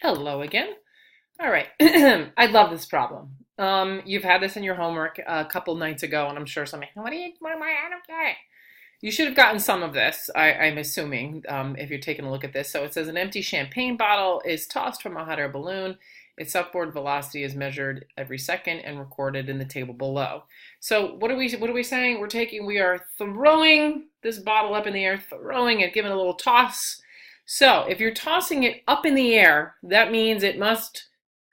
Hello again. All right. I love this problem. You've had this in your homework a couple nights ago, and I'm sure somebody, what am I don't get it. You should have gotten some of this, I'm assuming, if you're taking a look at this. So it says an empty champagne bottle is tossed from a hot air balloon. Its upward velocity is measured every second and recorded in the table below. So what are we saying? We are throwing this bottle up in the air, throwing it, giving it a little toss. So if you're tossing it up in the air, that means it must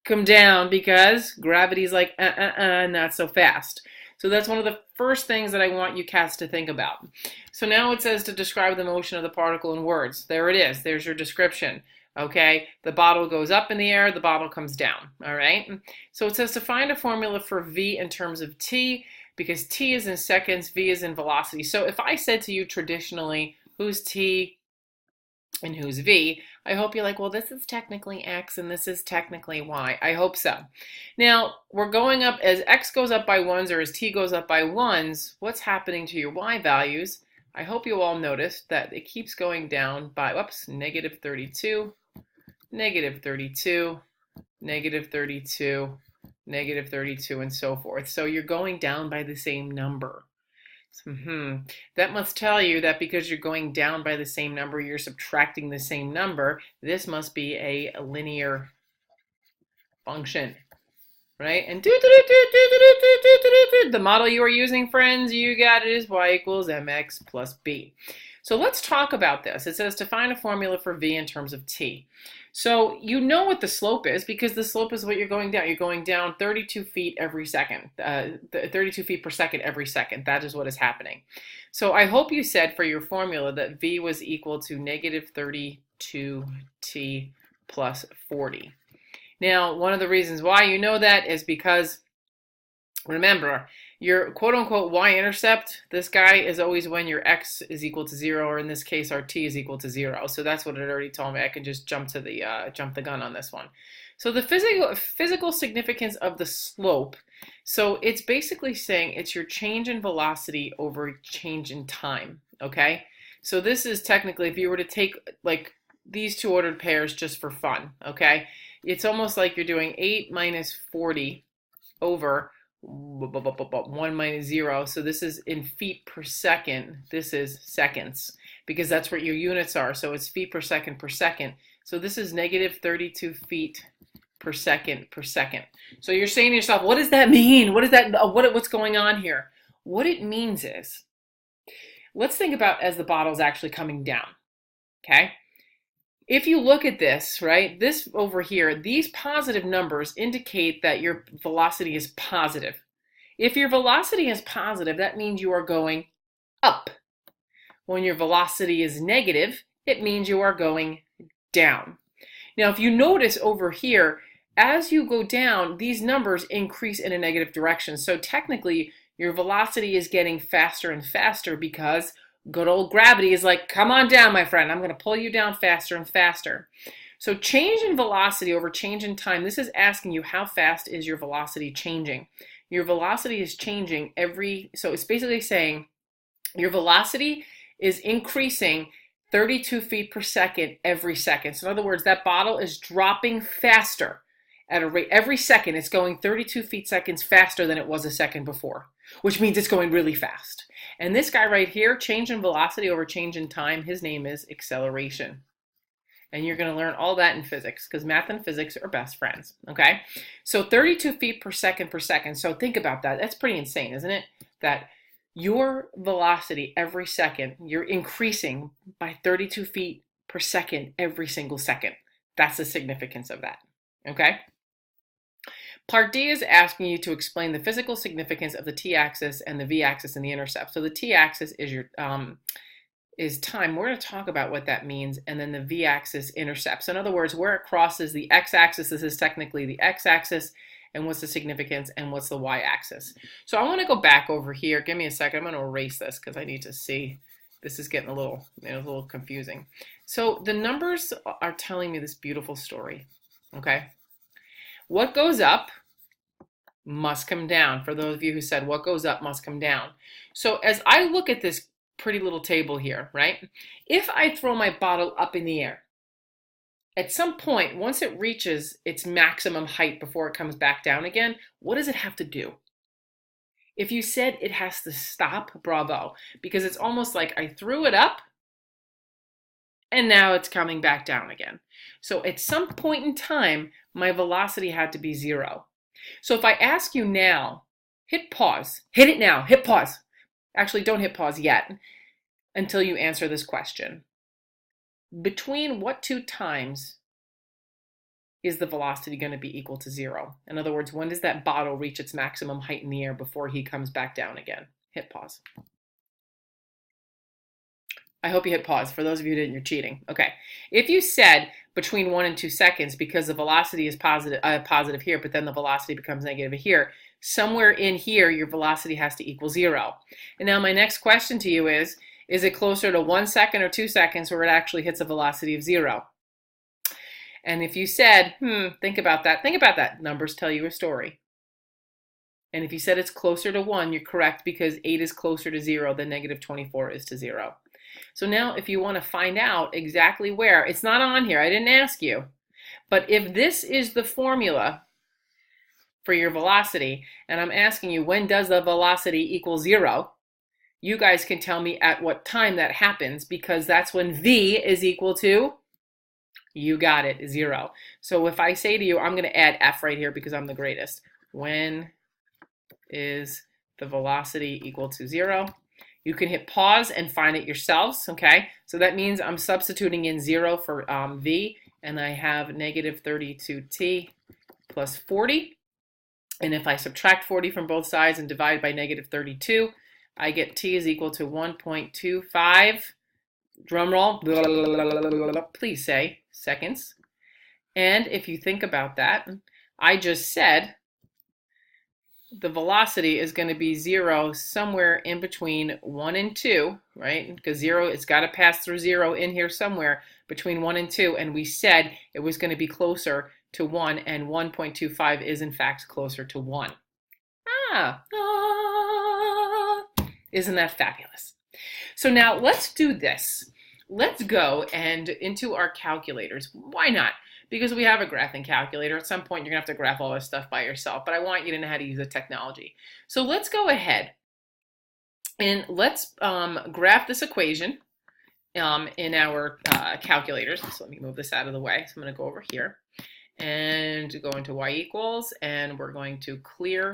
come down because gravity's like, not so fast. So that's one of the first things that I want you cats to think about. So now it says to describe the motion of the particle in words. There it is. There's your description. Okay, the bottle goes up in the air, the bottle comes down. All right. So it says to find a formula for v in terms of t, because t is in seconds, v is in velocity. So if I said to you traditionally, who's t and who's v, I hope you're like, well, this is technically x and this is technically y. I hope so. Now, we're going up as x goes up by ones or as t goes up by ones, what's happening to your y values? I hope you all noticed that it keeps going down by, negative 32, negative 32, negative 32, negative 32, and so forth. So you're going down by the same number. That must tell you that because you're going down by the same number, you're subtracting the same number. This must be a linear function, right? And the model you are using, friends, you got it, is y equals mx plus b. So let's talk about this. It says to find a formula for v in terms of t. So you know what the slope is because the slope is what you're going down. You're going down 32 feet every second, 32 feet per second every second. That is what is happening. So I hope you said for your formula that v was equal to negative 32t plus 40. Now, one of the reasons why you know that is because, remember, your quote-unquote y-intercept, this guy is always when your x is equal to 0, or in this case, our t is equal to 0. So that's what it already told me. I can just jump the gun on this one. So the physical significance of the slope, so it's basically saying it's your change in velocity over change in time, okay? So this is technically, if you were to take like these two ordered pairs just for fun, okay? It's almost like you're doing 8 minus 40 over 1 minus 0. So this is in feet per second. This is seconds because that's what your units are. So it's feet per second per second. So this is negative 32 feet per second per second. So you're saying to yourself, what does that mean? What is that? What's going on here? What it means is, let's think about as the bottle's actually coming down. Okay. If you look at this, right, this over here, these positive numbers indicate that your velocity is positive. If your velocity is positive, that means you are going up. When your velocity is negative, it means you are going down. Now, if you notice over here, as you go down, these numbers increase in a negative direction. So technically, your velocity is getting faster and faster because good old gravity is like, come on down, my friend. I'm going to pull you down faster and faster. So change in velocity over change in time, this is asking you how fast is your velocity changing. Your velocity is changing so it's basically saying your velocity is increasing 32 feet per second every second. So in other words, that bottle is dropping faster at a rate. Every second it's going 32 feet seconds faster than it was a second before, which means it's going really fast. And this guy right here, change in velocity over change in time, his name is acceleration. And you're going to learn all that in physics because math and physics are best friends, okay? So 32 feet per second per second. So think about that. That's pretty insane, isn't it? That your velocity every second, you're increasing by 32 feet per second every single second. That's the significance of that, okay? Part D is asking you to explain the physical significance of the t-axis and the v-axis in the intercept. So the t-axis is your is time. We're going to talk about what that means, and then the v-axis intercepts. So in other words, where it crosses the x-axis, this is technically the x-axis, and what's the significance, and what's the y-axis. So I want to go back over here. Give me a second. I'm going to erase this because I need to see. This is getting a little confusing. So the numbers are telling me this beautiful story. Okay. What goes up must come down. For those of you who said what goes up must come down. So as I look at this pretty little table here, right? If I throw my bottle up in the air, At some point, once it reaches its maximum height before it comes back down again, what does it have to do? If you said it has to stop, bravo, because it's almost like I threw it up and now it's coming back down again. So at some point in time, my velocity had to be 0. So if I ask you now, hit pause, hit it now, hit pause. Actually, don't hit pause yet until you answer this question. Between what two times is the velocity going to be equal to 0? In other words, when does that bottle reach its maximum height in the air before he comes back down again? Hit pause. I hope you hit pause. For those of you who didn't, you're cheating. Okay. If you said between 1 and 2 seconds, because the velocity is positive here, but then the velocity becomes negative here, somewhere in here, your velocity has to equal 0. And now my next question to you is it closer to 1 second or 2 seconds where it actually hits a velocity of 0? And if you said, think about that. Numbers tell you a story. And if you said it's closer to 1, you're correct, because 8 is closer to 0 than negative 24 is to 0. So now if you want to find out exactly where, it's not on here, I didn't ask you, but if this is the formula for your velocity, and I'm asking you, when does the velocity equal 0? You guys can tell me at what time that happens, because that's when v is equal to, you got it, 0. So if I say to you, I'm going to add f right here because I'm the greatest. When is the velocity equal to 0? You can hit pause and find it yourselves, okay? So that means I'm substituting in 0 for v, and I have negative 32t plus 40. And if I subtract 40 from both sides and divide by negative 32, I get t is equal to 1.25, drum roll, please say, seconds. And if you think about that, I just said the velocity is going to be 0 somewhere in between 1 and 2, right? Because 0, it's got to pass through 0 in here somewhere between 1 and 2, and we said it was going to be closer to 1, and 1.25 is in fact closer to 1. Isn't that fabulous? So now let's do this. Let's go and into our calculators. Why not? Because we have a graphing calculator. At some point, you're going to have to graph all this stuff by yourself, but I want you to know how to use the technology. So let's go ahead and let's graph this equation in our calculators. So let me move this out of the way. So I'm going to go over here and go into y equals, and we're going to clear,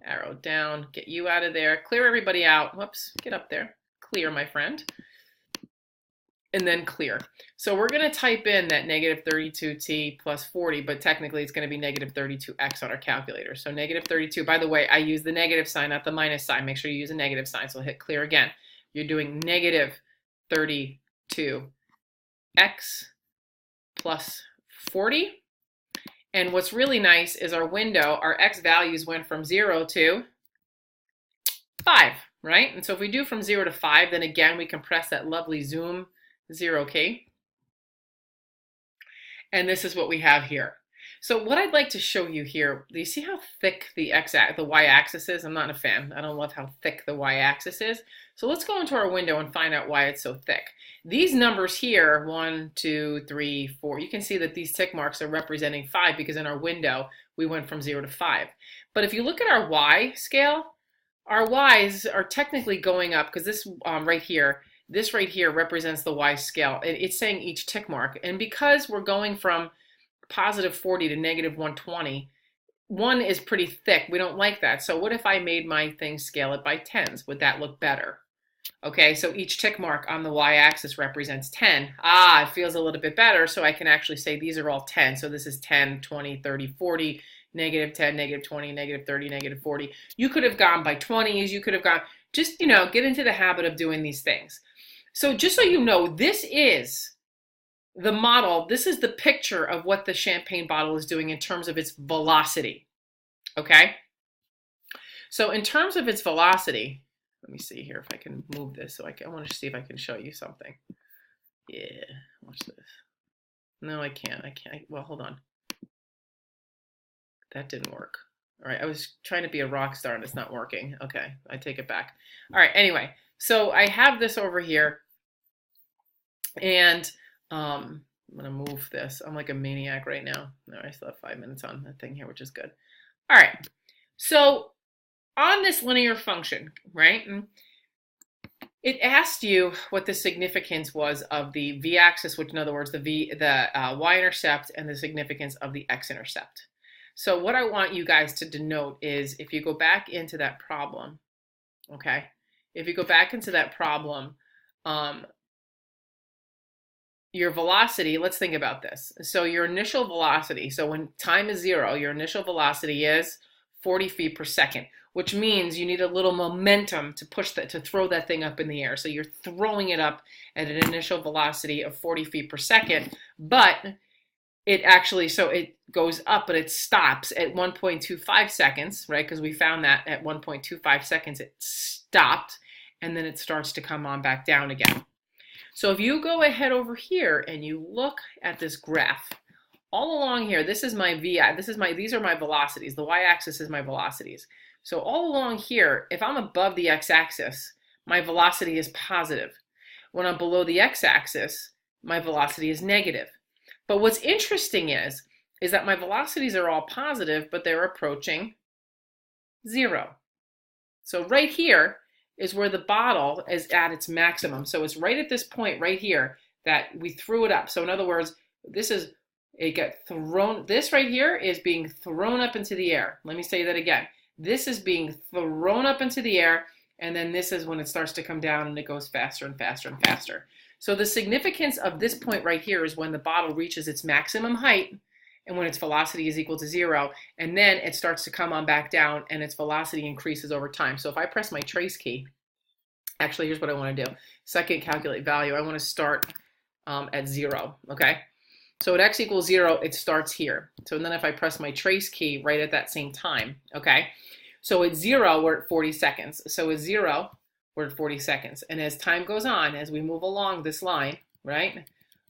arrow down, get you out of there, clear everybody out. Whoops, get up there. Clear, my friend. And then clear. So we're going to type in that negative 32t plus 40, but technically it's going to be negative 32x on our calculator. So negative 32, by the way, I use the negative sign, not the minus sign. Make sure you use a negative sign. So hit clear again. You're doing negative 32x plus 40. And what's really nice is our window, our x values went from 0 to 5, right? And so if we do from 0 to 5, then again, we can press that lovely zoom 0 key. And this is what we have here. So what I'd like to show you here, do you see how thick the y-axis is? I'm not a fan. I don't love how thick the y-axis is. So let's go into our window and find out why it's so thick. These numbers here, 1, 2, 3, 4, you can see that these tick marks are representing 5 because in our window, we went from 0 to 5. But if you look at our y scale, our y's are technically going up because this this right here represents the y scale. It's saying each tick mark. And because we're going from positive 40 to negative 120, 1 is pretty thick. We don't like that. So what if I made my thing scale it by 10s? Would that look better? Okay, so each tick mark on the y-axis represents 10. It feels a little bit better, so I can actually say these are all 10. So this is 10, 20, 30, 40, negative 10, negative 20, negative 30, negative 40. You could have gone by 20s. You could have gone, just, get into the habit of doing these things. So just so you know, this is the model, this is the picture of what the champagne bottle is doing in terms of its velocity, okay? So in terms of its velocity, let me see here if I can move this. So I want to see if I can show you something. Yeah, watch this. No, I can't. Well, hold on. That didn't work. All right, I was trying to be a rock star and it's not working. Okay, I take it back. All right, anyway, so I have this over here, and I'm going to move this. I'm like a maniac right now. No, I still have 5 minutes on that thing here, which is good. All right. So on this linear function, right, it asked you what the significance was of the v-axis, which in other words, the y-intercept, and the significance of the x-intercept. So what I want you guys to denote is if you go back into that problem, okay, if you go back into that problem, your velocity, let's think about this. So your initial velocity, so when time is 0, your initial velocity is 40 feet per second, which means you need a little momentum to push that, to throw that thing up in the air. So you're throwing it up at an initial velocity of 40 feet per second, but it actually, so it goes up, but it stops at 1.25 seconds, right? Because we found that at 1.25 seconds, it stopped, and then it starts to come on back down again. So if you go ahead over here and you look at this graph, all along here, this is my these are my velocities. The y-axis is my velocities. So all along here, if I'm above the x-axis, my velocity is positive. When I'm below the x-axis, my velocity is negative. But what's interesting is that my velocities are all positive, but they're approaching 0. So right here is where the bottle is at its maximum. So it's right at this point right here that we threw it up. So in other words, this right here is being thrown up into the air. Let me say that again. This is being thrown up into the air, and then this is when it starts to come down and it goes faster and faster and faster. So the significance of this point right here is when the bottle reaches its maximum height and when its velocity is equal to 0, and then it starts to come on back down and its velocity increases over time. So if I press my trace key, actually here's what I want to do. Second, calculate value. I want to start at 0, okay? So at x equals 0, it starts here. So then if I press my trace key right at that same time, okay? So at 0, we're at 40 seconds. So at 0, we're at 40 seconds. And as time goes on, as we move along this line, right,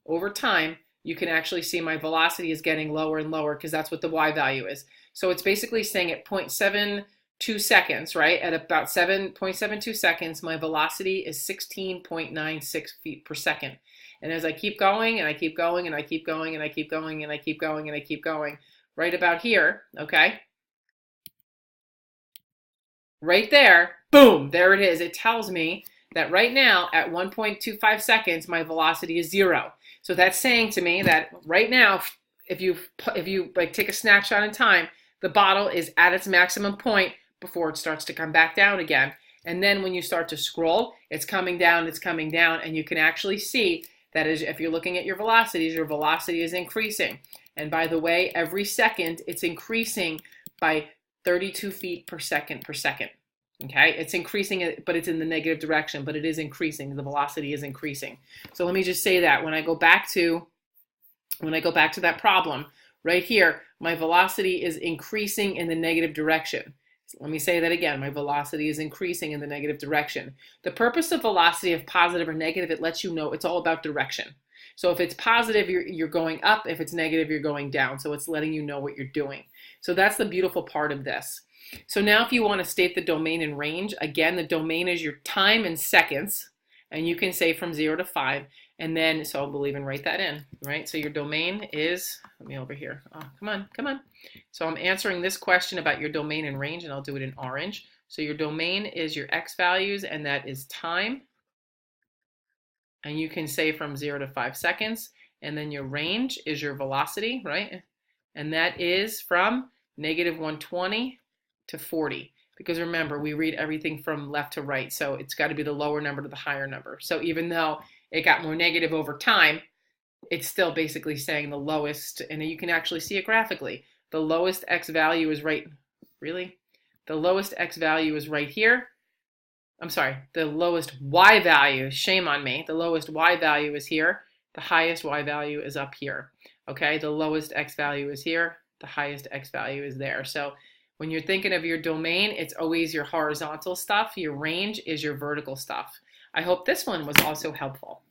over time, you can actually see my velocity is getting lower and lower because that's what the y value is. So it's basically saying at 0.72 seconds, right, at about 7.72 seconds, my velocity is 16.96 feet per second. And as I keep going and I keep going and I keep going and I keep going and I keep going and I keep going, right about here, okay, right there, boom, there it is. It tells me that right now at 1.25 seconds, my velocity is 0. So that's saying to me that right now, if you like take a snapshot in time, the bottle is at its maximum point before it starts to come back down again. And then when you start to scroll, it's coming down, and you can actually see that is, if you're looking at your velocities, your velocity is increasing. And by the way, every second it's increasing by 32 feet per second. Okay, it's increasing, but it's in the negative direction, but it is increasing. The velocity is increasing. So let me just say that when I go back to that problem right here, my velocity is increasing in the negative direction. So let me say that again. My velocity is increasing in the negative direction. The purpose of velocity, of positive or negative, it lets you know it's all about direction. So if it's positive, you're going up. If it's negative, you're going down. So it's letting you know what you're doing. So that's the beautiful part of this. So now if you want to state the domain and range, again, the domain is your time in seconds, and you can say from 0 to 5, and then, so we'll even write that in, right? So your domain is, let me over here, oh, come on. So I'm answering this question about your domain and range, and I'll do it in orange. So your domain is your x values, and that is time, and you can say from 0 to 5 seconds, and then your range is your velocity, right? And that is from -120 to 40, because remember, we read everything from left to right, so it's got to be the lower number to the higher number. So even though it got more negative over time, it's still basically saying the lowest, and you can actually see it graphically. The lowest x value is right, the lowest x value is right here. I'm sorry, the lowest y value, shame on me, the lowest y value is here, the highest y value is up here. Okay, the lowest x value is here, the highest x value is there. So when you're thinking of your domain, it's always your horizontal stuff. Your range is your vertical stuff. I hope this one was also helpful.